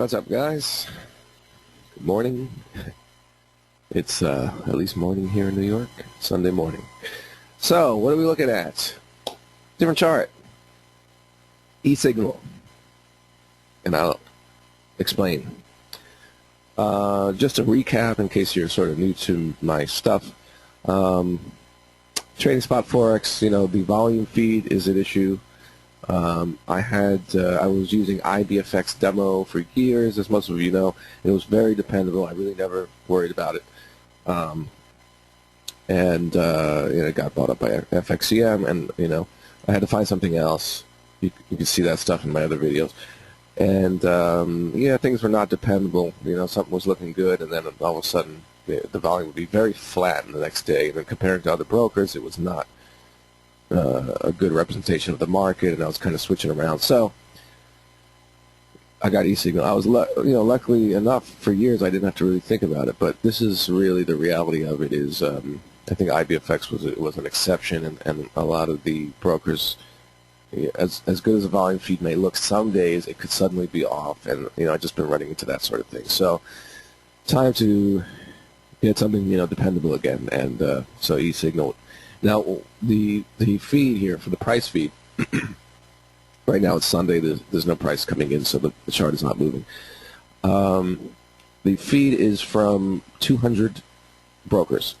What's up, guys? Good morning. It's at least morning here in New York, Sunday morning. So, what are we looking at? Different chart. Esignal. And I'll explain. Just a recap in case you're sort of new to my stuff. Trading spot Forex, the volume feed is an issue. I was using IBFX demo for years, as most of you know. It was very dependable. I really never worried about it. It got bought up by FXCM, and I had to find something else. You can see that stuff in my other videos. And things were not dependable. Something was looking good, and then all of a sudden the volume would be very flat the next day. And then comparing to other brokers, it was not a good representation of the market, and I was kind of switching around. So I got Esignal. I was, luckily enough, for years I didn't have to really think about it. But this is really the reality of it. Is I think IBFX was an exception, and a lot of the brokers, as good as a volume feed may look, some days it could suddenly be off, and I've just been running into that sort of thing. So time to get something dependable again, and so Esignal. Now, the feed here for the price feed, right now it's Sunday, there's no price coming in, so the chart is not moving. The feed is from 200 brokers.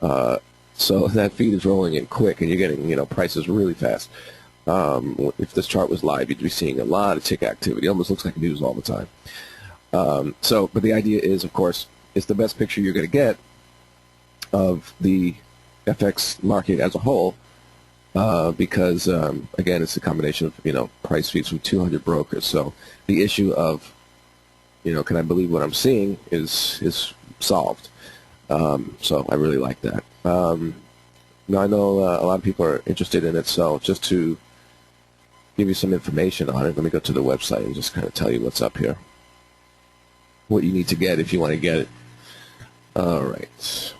So that feed is rolling in quick, and you're getting prices really fast. If this chart was live, you'd be seeing a lot of tick activity. It almost looks like news all the time. But the idea is, of course, it's the best picture you're going to get of the FX market as a whole, because again, it's a combination of price feeds from 200 brokers. So the issue of can I believe what I'm seeing is solved. So I really like that. Now I know a lot of people are interested in it, so just to give you some information on it, let me go to the website and just kind of tell you what's up here, what you need to get if you want to get it. All right.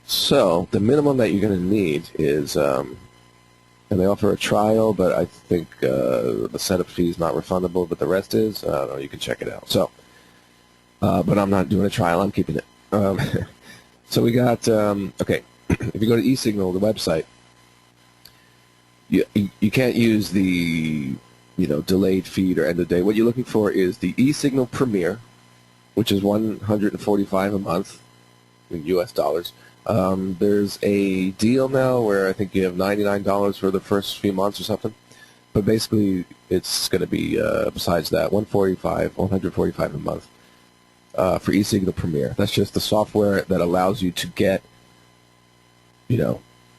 So the minimum that you're going to need is, and they offer a trial, but I think the setup fee is not refundable, but the rest is. You can check it out. So, but I'm not doing a trial. I'm keeping it. So we got, okay, if you go to Esignal, the website, you can't use the, delayed feed or end of day. What you're looking for is the Esignal Premier, which is $145 a month in US dollars. There's a deal now where I think you have $99 for the first few months or something, but basically it's going to be besides that $145 a month for Esignal Premier. That's just the software that allows you to get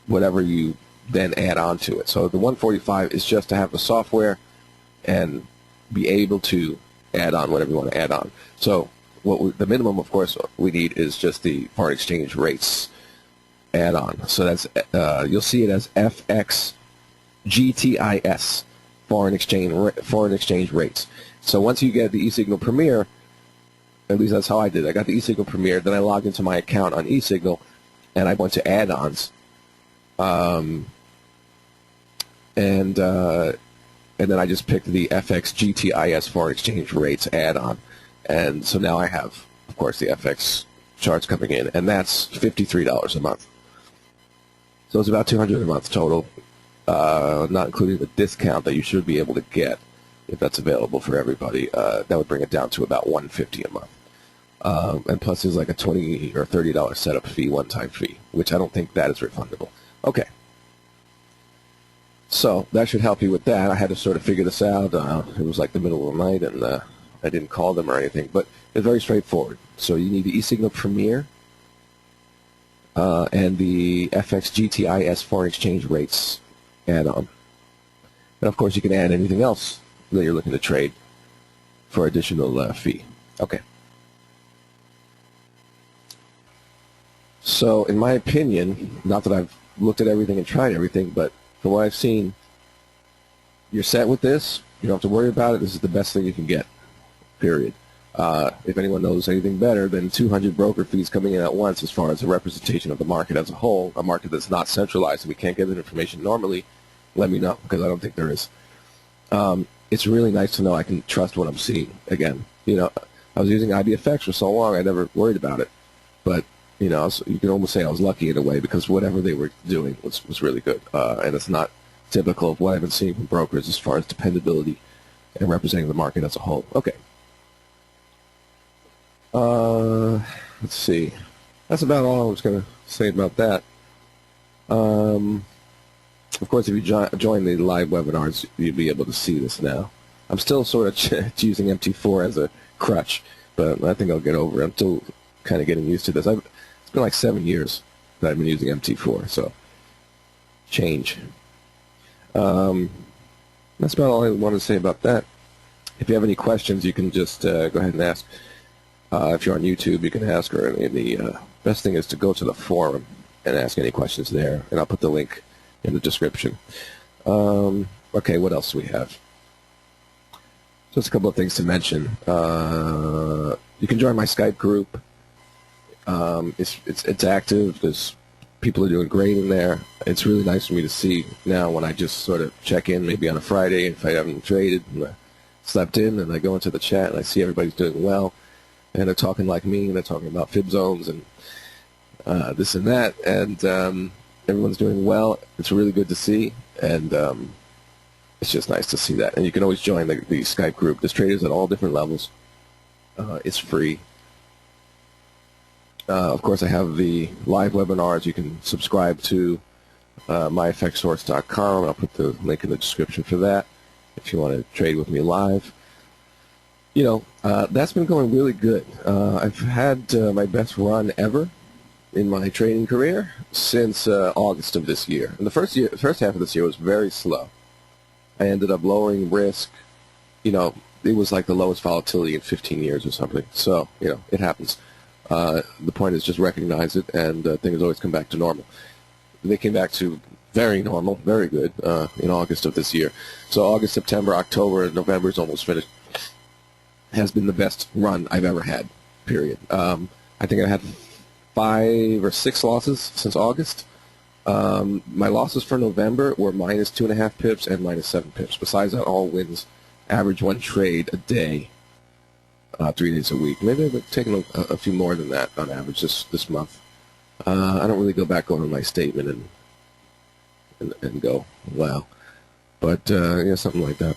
whatever you then add on to it. So the $145 is just to have the software and be able to add on whatever you want to add on. So the minimum, of course, we need is just the foreign exchange rates add-on. So that's you'll see it as FX GTIS, foreign exchange rates. So once you get the Esignal Premier, at least that's how I did it. I got the Esignal Premier, then I logged into my account on Esignal, and I went to add-ons, and then I just picked the FX GTIS foreign exchange rates add-on. And so now I have, of course, the FX charts coming in, and that's $53 a month. So it's about $200 a month total, not including the discount that you should be able to get if that's available for everybody. That would bring it down to about $150 a month. And plus there's like a $20 or $30 setup fee, one-time fee, which I don't think that is refundable. Okay. So that should help you with that. I had to sort of figure this out. It was like the middle of the night, and I didn't call them or anything, but it's very straightforward. So you need the Esignal Premier and the FX GTIS foreign exchange rates add-on. And of course you can add anything else that you're looking to trade for additional fee. Okay. So in my opinion, not that I've looked at everything and tried everything, but from what I've seen, you're set with this. You don't have to worry about it. This is the best thing you can get, period. If anyone knows anything better than 200 broker fees coming in at once as far as a representation of the market as a whole, a market that's not centralized and we can't get that information normally, let me know, because I don't think there is. it's really nice to know I can trust what I'm seeing again. You know, I was using IBFX for so long, I never worried about it. But, you know, you can almost say I was lucky in a way because whatever they were doing was really good. And it's not typical of what I've been seeing from brokers as far as dependability and representing the market as a whole. Okay. Let's see. That's about all I was going to say about that. Of course, if you join the live webinars, you'll be able to see this now. I'm still sort of using MT4 as a crutch, but I think I'll get over it. I'm still kind of getting used to this. It's been like 7 years that I've been using MT4, so change. That's about all I wanted to say about that. If you have any questions, you can just go ahead and ask. If you're on YouTube, you can ask, or the best thing is to go to the forum and ask any questions there, and I'll put the link in the description. Okay, what else do we have? Just a couple of things to mention. You can join my Skype group. It's active. There's people are doing great in there. It's really nice for me to see now when I just sort of check in, maybe on a Friday if I haven't traded and I slept in, and I go into the chat and I see everybody's doing well, and they're talking like me, and they're talking about fib zones and this and that, and everyone's doing well. It's really good to see, and it's just nice to see that. And you can always join the Skype group. There's traders at all different levels. It's free. Of course, I have the live webinars. You can subscribe to myfxsource.com. I'll put the link in the description for that if you want to trade with me live. You know, that's been going really good. I've had my best run ever in my trading career since August of this year. And the first half of this year was very slow. I ended up lowering risk. You know, it was like the lowest volatility in 15 years or something. So, you know, it happens. The point is just recognize it, and things always come back to normal. They came back to very normal, very good in August of this year. So August, September, October, November is almost finished. Has been the best run I've ever had, period. I think I had 5 or 6 losses since August. My losses for November were minus 2.5 pips and minus 7 pips. Besides that, all wins. Average 1 trade a day, 3 days a week. Maybe I've taken a few more than that on average this month. I don't really go back over my statement and go, wow. But, yeah, something like that.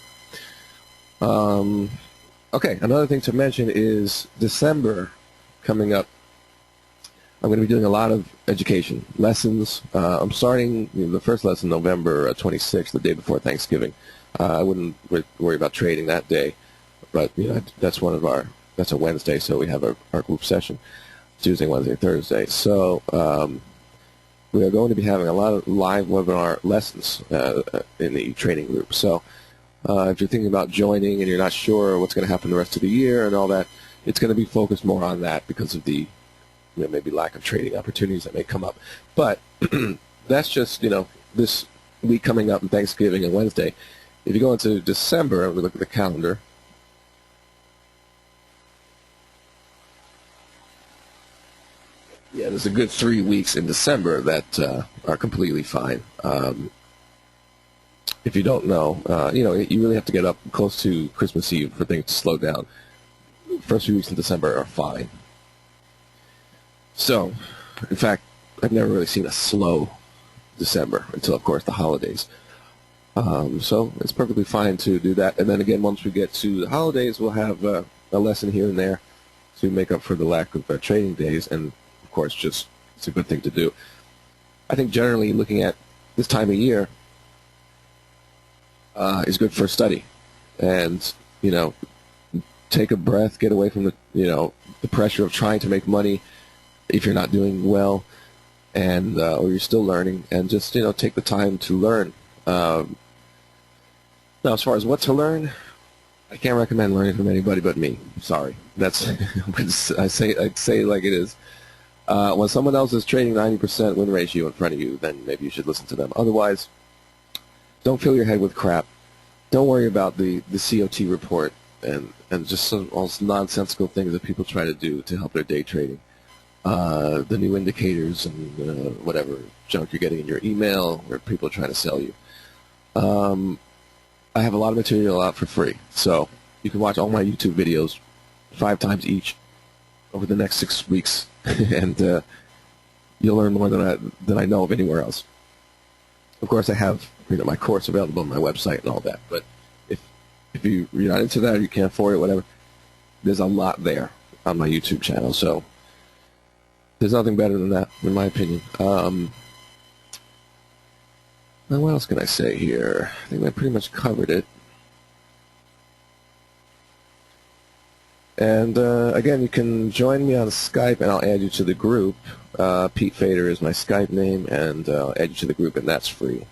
Okay, another thing to mention is December coming up. I'm going to be doing a lot of education lessons. I'm starting the first lesson November 26th, the day before Thanksgiving. I wouldn't worry about trading that day, but you know, that's a Wednesday, so we have our group session Tuesday, Wednesday, Thursday. So we are going to be having a lot of live webinar lessons in the trading group. So if you're thinking about joining and you're not sure what's going to happen the rest of the year and all that, it's going to be focused more on that because of the maybe lack of trading opportunities that may come up. But that's just, this week coming up, Thanksgiving and Wednesday. If you go into December and we look at the calendar, yeah, there's a good 3 weeks in December that are completely fine. If you don't know, you really have to get up close to Christmas Eve for things to slow down. First few weeks in December are fine. So, in fact, I've never really seen a slow December until, of course, the holidays. So it's perfectly fine to do that. And then again, once we get to the holidays, we'll have a lesson here and there to make up for the lack of trading days. And, of course, just it's a good thing to do. I think generally looking at this time of year is good for study. And, take a breath, get away from the pressure of trying to make money if you're not doing well, and or you're still learning, and just take the time to learn. Now, as far as what to learn, I can't recommend learning from anybody but me. Sorry, that's I'd say it like it is. When someone else is trading 90% win ratio in front of you, then maybe you should listen to them. Otherwise, don't fill your head with crap. Don't worry about the COT report and just all nonsensical things that people try to do to help their day trading. The new indicators and whatever junk you're getting in your email where people are trying to sell you. I have a lot of material out for free, so you can watch all my YouTube videos 5 times each over the next 6 weeks, and you'll learn more than I know of anywhere else. Of course, I have my course available on my website and all that, but if you're not into that or you can't afford it, whatever, there's a lot there on my YouTube channel, so there's nothing better than that, in my opinion. Now, what else can I say here? I think I pretty much covered it. And again, you can join me on Skype, and I'll add you to the group. Petefader is my Skype name, and I'll add you to the group, and that's free.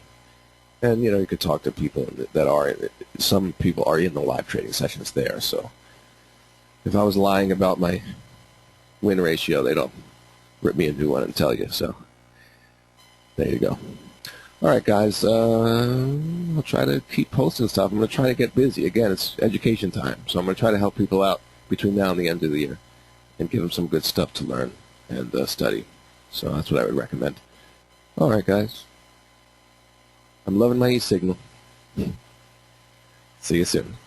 And you could talk to people that are. Some people are in the live trading sessions there. So if I was lying about my win ratio, they don't rip me a new one and tell you. So there you go. All right, guys. I'll try to keep posting stuff. I'm going to try to get busy. Again, it's education time, so I'm going to try to help people out between now and the end of the year and give them some good stuff to learn and study. So that's what I would recommend. All right, guys. I'm loving my Esignal. See you soon.